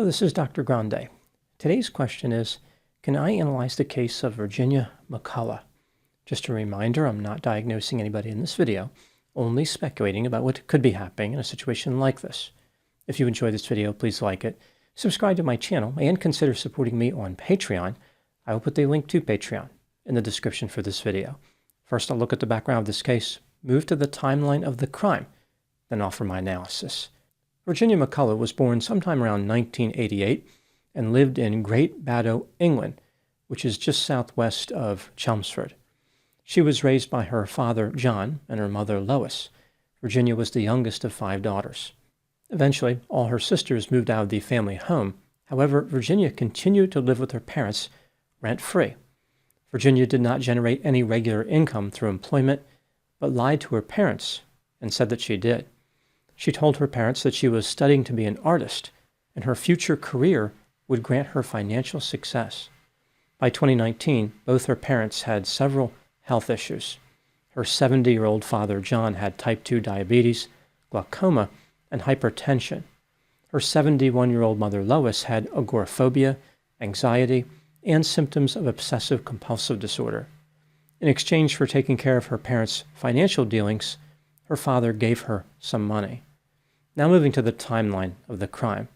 Hello, this is Dr. Grande. Today's question is, can I analyze the case of Virginia McCullough? Just a reminder, I'm not diagnosing anybody in this video, only speculating about what could be happening in a situation like this. If you enjoyed this video, please like it, subscribe to my channel, and consider supporting me on Patreon. I will put the link to Patreon in the description for this video. First, I'll look at the background of this case, move to the timeline of the crime, then offer my analysis. Virginia McCullough was born sometime around 1988 and lived in Great Baddow, England, which is just southwest of Chelmsford. She was raised by her father, John, and her mother, Lois. Virginia was the youngest of 5 daughters. Eventually, all her sisters moved out of the family home. However, Virginia continued to live with her parents rent-free. Virginia did not generate any regular income through employment, but lied to her parents and said that she did. She told her parents that she was studying to be an artist, and her future career would grant her financial success. By 2019, both her parents had several health issues. Her 70-year-old father, John, had type 2 diabetes, glaucoma, and hypertension. Her 71-year-old mother, Lois, had agoraphobia, anxiety, and symptoms of obsessive-compulsive disorder. In exchange for taking care of her parents' financial dealings, her father gave her some money. Now moving to the timeline of the crime.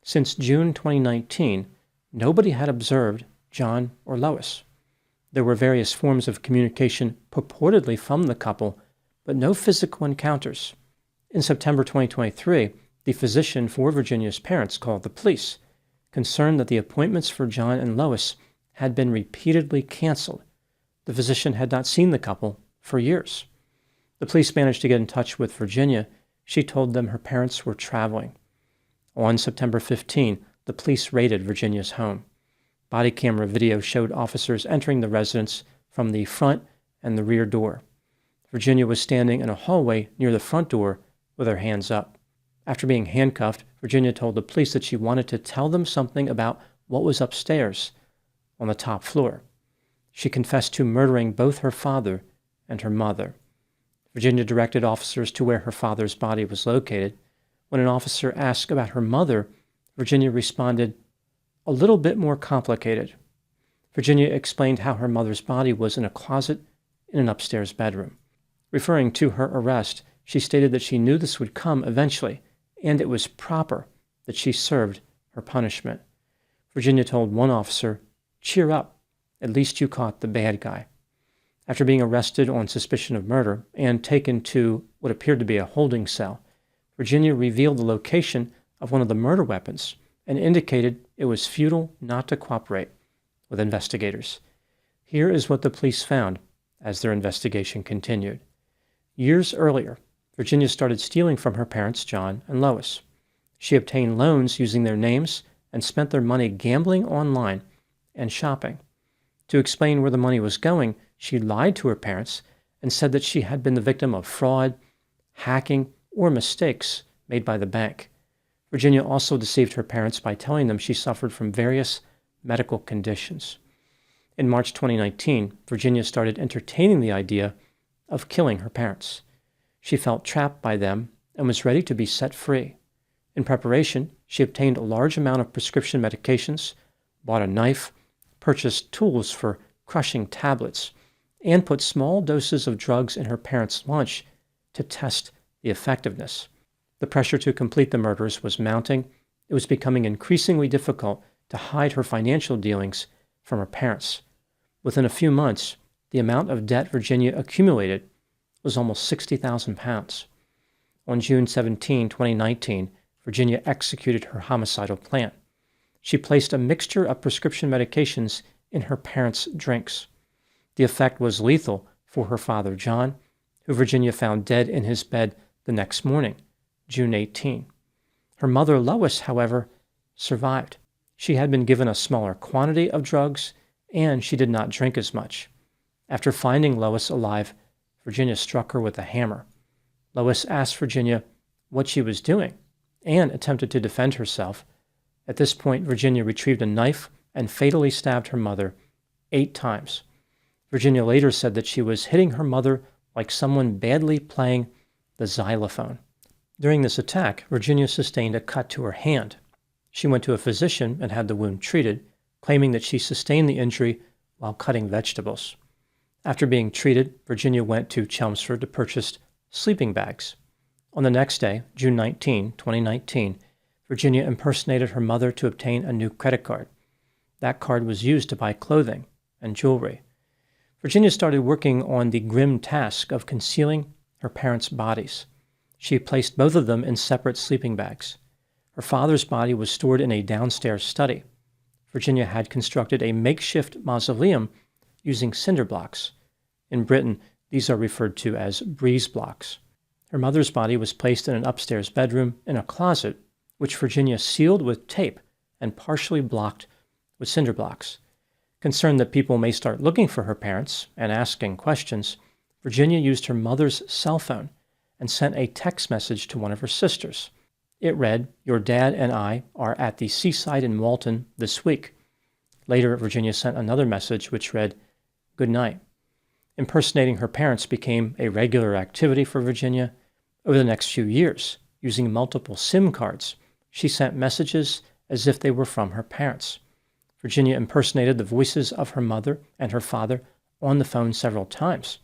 Since June 2019, nobody had observed John or Lois. There were various forms of communication purportedly from the couple, but no physical encounters. In September 2023, the physician for Virginia's parents called the police, concerned that the appointments for John and Lois had been repeatedly canceled. The physician had not seen the couple for years. The police managed to get in touch with Virginia. She told them her parents were traveling. On September 15, the police raided Virginia's home. Body camera video showed officers entering the residence from the front and the rear door. Virginia was standing in a hallway near the front door with her hands up. After being handcuffed, Virginia told the police that she wanted to tell them something about what was upstairs on the top floor. She confessed to murdering both her father and her mother. Virginia directed officers to where her father's body was located. When an officer asked about her mother, Virginia responded, "A little bit more complicated." Virginia explained how her mother's body was in a closet in an upstairs bedroom. Referring to her arrest, she stated that she knew this would come eventually, and it was proper that she served her punishment. Virginia told one officer, "Cheer up, at least you caught the bad guy." After being arrested on suspicion of murder and taken to what appeared to be a holding cell, Virginia revealed the location of one of the murder weapons and indicated it was futile not to cooperate with investigators. Here is what the police found as their investigation continued. Years earlier, Virginia started stealing from her parents, John and Lois. She obtained loans using their names and spent their money gambling online and shopping. To explain where the money was going, she lied to her parents and said that she had been the victim of fraud, hacking, or mistakes made by the bank. Virginia also deceived her parents by telling them she suffered from various medical conditions. In March 2019, Virginia started entertaining the idea of killing her parents. She felt trapped by them and was ready to be set free. In preparation, she obtained a large amount of prescription medications, bought a knife, purchased tools for crushing tablets, and put small doses of drugs in her parents' lunch to test the effectiveness. The pressure to complete the murders was mounting. It was becoming increasingly difficult to hide her financial dealings from her parents. Within a few months, the amount of debt Virginia accumulated was almost £60,000. On June 17, 2019, Virginia executed her homicidal plan. She placed a mixture of prescription medications in her parents' drinks. The effect was lethal for her father, John, who Virginia found dead in his bed the next morning, June 18. Her mother, Lois, however, survived. She had been given a smaller quantity of drugs, and she did not drink as much. After finding Lois alive, Virginia struck her with a hammer. Lois asked Virginia what she was doing and attempted to defend herself. At this point, Virginia retrieved a knife and fatally stabbed her mother 8 times. Virginia later said that she was hitting her mother like someone badly playing the xylophone. During this attack, Virginia sustained a cut to her hand. She went to a physician and had the wound treated, claiming that she sustained the injury while cutting vegetables. After being treated, Virginia went to Chelmsford to purchase sleeping bags. On the next day, June 19, 2019, Virginia impersonated her mother to obtain a new credit card. That card was used to buy clothing and jewelry. Virginia started working on the grim task of concealing her parents' bodies. She placed both of them in separate sleeping bags. Her father's body was stored in a downstairs study. Virginia had constructed a makeshift mausoleum using cinder blocks. In Britain, these are referred to as breeze blocks. Her mother's body was placed in an upstairs bedroom in a closet, which Virginia sealed with tape and partially blocked with cinder blocks. Concerned that people may start looking for her parents and asking questions, Virginia used her mother's cell phone and sent a text message to one of her sisters. It read, "Your dad and I are at the seaside in Walton this week." Later, Virginia sent another message which read, "Good night." Impersonating her parents became a regular activity for Virginia. Over the next few years, using multiple SIM cards, she sent messages as if they were from her parents. Virginia impersonated the voices of her mother and her father on the phone several times.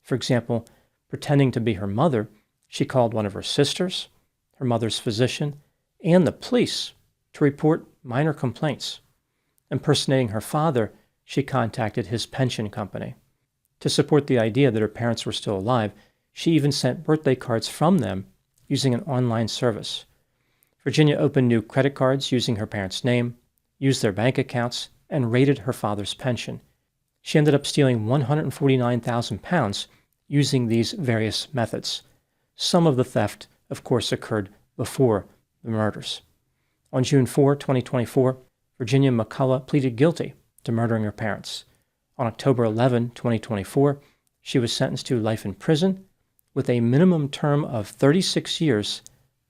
For example, pretending to be her mother, she called one of her sisters, her mother's physician, and the police to report minor complaints. Impersonating her father, she contacted his pension company. To support the idea that her parents were still alive, she even sent birthday cards from them using an online service. Virginia opened new credit cards using her parents' name, used their bank accounts, and raided her father's pension. She ended up stealing £149,000 using these various methods. Some of the theft, of course, occurred before the murders. On June 4, 2024, Virginia McCullough pleaded guilty to murdering her parents. On October 11, 2024, she was sentenced to life in prison with a minimum term of 36 years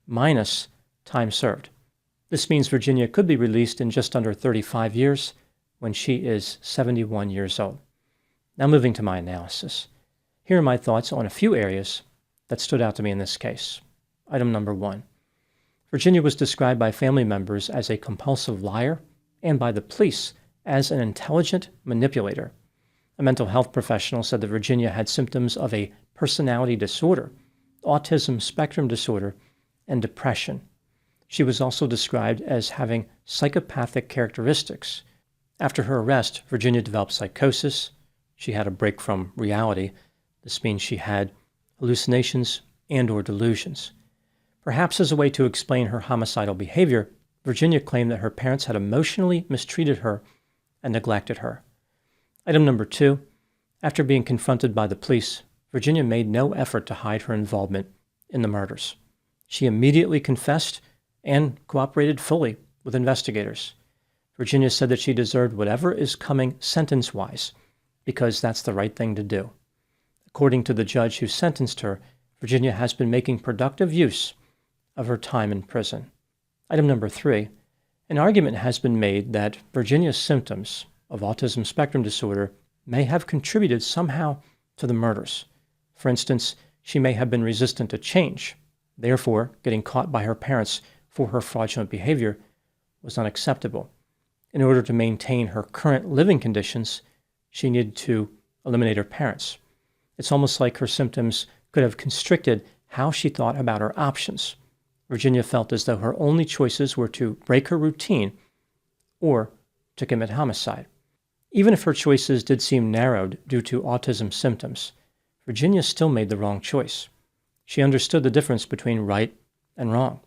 minus time served. This means Virginia could be released in just under 35 years when she is 71 years old. Now moving to my analysis. Here are my thoughts on a few areas that stood out to me in this case. Item number 1. Virginia was described by family members as a compulsive liar and by the police as an intelligent manipulator. A mental health professional said that Virginia had symptoms of a personality disorder, autism spectrum disorder, and depression. She was also described as having psychopathic characteristics. After her arrest, Virginia developed psychosis. She had a break from reality. This means she had hallucinations and/or delusions. Perhaps as a way to explain her homicidal behavior, Virginia claimed that her parents had emotionally mistreated her and neglected her. Item number 2. After being confronted by the police, Virginia made no effort to hide her involvement in the murders. She immediately confessed and cooperated fully with investigators. Virginia said that she deserved whatever is coming sentence-wise, because that's the right thing to do. According to the judge who sentenced her, Virginia has been making productive use of her time in prison. Item number 3. An argument has been made that Virginia's symptoms of autism spectrum disorder may have contributed somehow to the murders. For instance, she may have been resistant to change. Therefore, getting caught by her parents for her fraudulent behavior was unacceptable. In order to maintain her current living conditions, she needed to eliminate her parents. It's almost like her symptoms could have constricted how she thought about her options. Virginia felt as though her only choices were to break her routine or to commit homicide. Even if her choices did seem narrowed due to autism symptoms, Virginia still made the wrong choice. She understood the difference between right and wrong.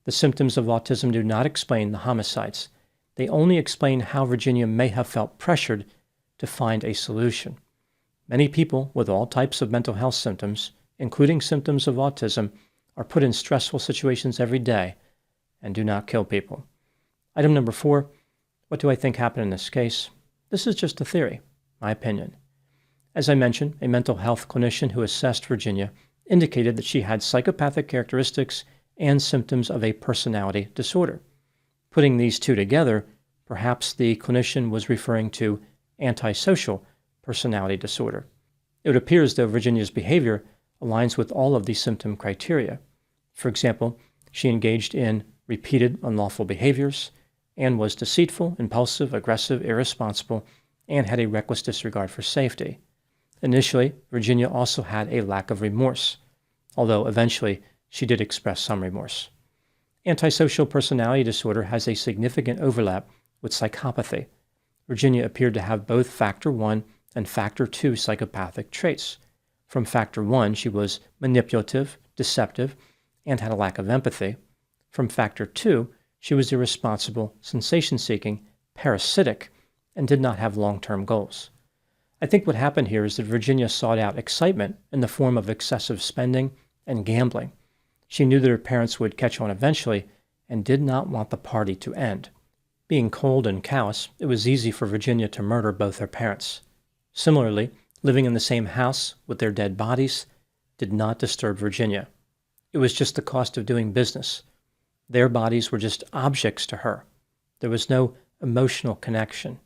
The symptoms of autism do not explain the homicides. They only explain how Virginia may have felt pressured to find a solution. Many people with all types of mental health symptoms, including symptoms of autism, are put in stressful situations every day and do not kill people. Item number 4, what do I think happened in this case? This is just a theory, my opinion. As I mentioned, a mental health clinician who assessed Virginia indicated that she had psychopathic characteristics and symptoms of a personality disorder. Putting these two together, perhaps the clinician was referring to antisocial personality disorder. It would appear as though Virginia's behavior aligns with all of these symptom criteria. For example, she engaged in repeated unlawful behaviors, and was deceitful, impulsive, aggressive, irresponsible, and had a reckless disregard for safety. Initially, Virginia also had a lack of remorse, although eventually she did express some remorse. Antisocial personality disorder has a significant overlap with psychopathy. Virginia appeared to have both factor 1 and factor 2 psychopathic traits. From factor 1, she was manipulative, deceptive, and had a lack of empathy. From factor 2, she was irresponsible, sensation-seeking, parasitic, and did not have long-term goals. I think what happened here is that Virginia sought out excitement in the form of excessive spending and gambling. She knew that her parents would catch on eventually and did not want the party to end. Being cold and callous, it was easy for Virginia to murder both her parents. Similarly, living in the same house with their dead bodies did not disturb Virginia. It was just the cost of doing business. Their bodies were just objects to her. There was no emotional connection.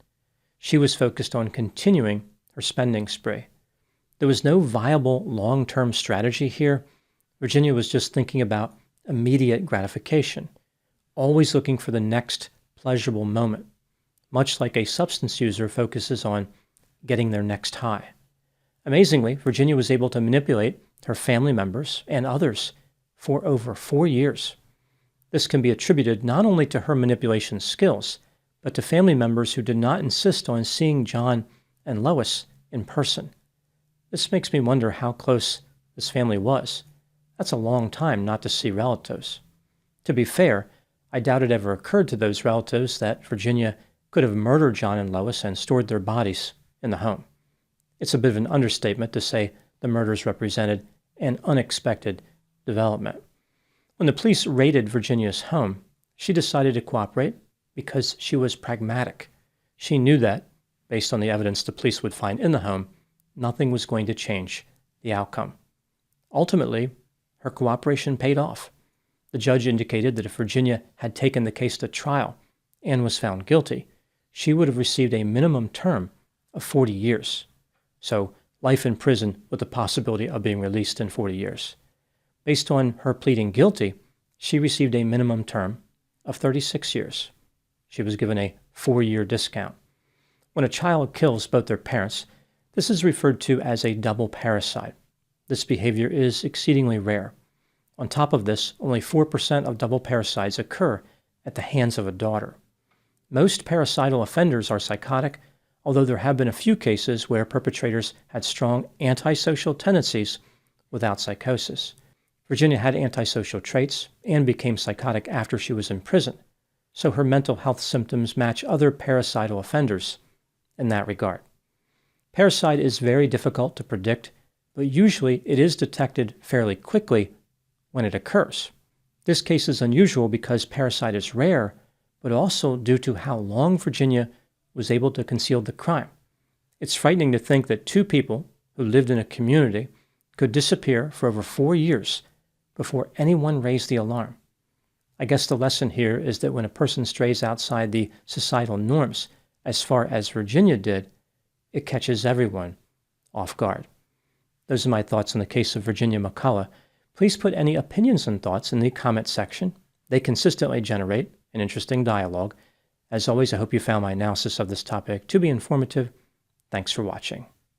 She was focused on continuing her spending spree. There was no viable long-term strategy here. Virginia was just thinking about immediate gratification, always looking for the next pleasurable moment, much like a substance user focuses on getting their next high. Amazingly, Virginia was able to manipulate her family members and others for over 4 years. This can be attributed not only to her manipulation skills, but to family members who did not insist on seeing John and Lois in person. This makes me wonder how close this family was. That's a long time not to see relatives. To be fair, I doubt it ever occurred to those relatives that Virginia could have murdered John and Lois and stored their bodies in the home. It's a bit of an understatement to say the murders represented an unexpected development. When the police raided Virginia's home, she decided to cooperate because she was pragmatic. She knew that, based on the evidence the police would find in the home, nothing was going to change the outcome. Ultimately, her cooperation paid off. The judge indicated that if Virginia had taken the case to trial and was found guilty, she would have received a minimum term of 40 years. So, life in prison with the possibility of being released in 40 years. Based on her pleading guilty, she received a minimum term of 36 years. She was given a 4-year discount. When a child kills both their parents, this is referred to as a double parricide. This behavior is exceedingly rare. On top of this, only 4% of double parricides occur at the hands of a daughter. Most parricidal offenders are psychotic, although there have been a few cases where perpetrators had strong antisocial tendencies without psychosis. Virginia had antisocial traits and became psychotic after she was in prison, so her mental health symptoms match other parricidal offenders in that regard. Parricide is very difficult to predict, but usually it is detected fairly quickly when it occurs. This case is unusual because parricide is rare, but also due to how long Virginia was able to conceal the crime. It's frightening to think that 2 people who lived in a community could disappear for over 4 years before anyone raised the alarm. I guess the lesson here is that when a person strays outside the societal norms, as far as Virginia did, it catches everyone off guard. Those are my thoughts on the case of Virginia McCullough. Please put any opinions and thoughts in the comment section. They consistently generate an interesting dialogue. As always, I hope you found my analysis of this topic to be informative. Thanks for watching.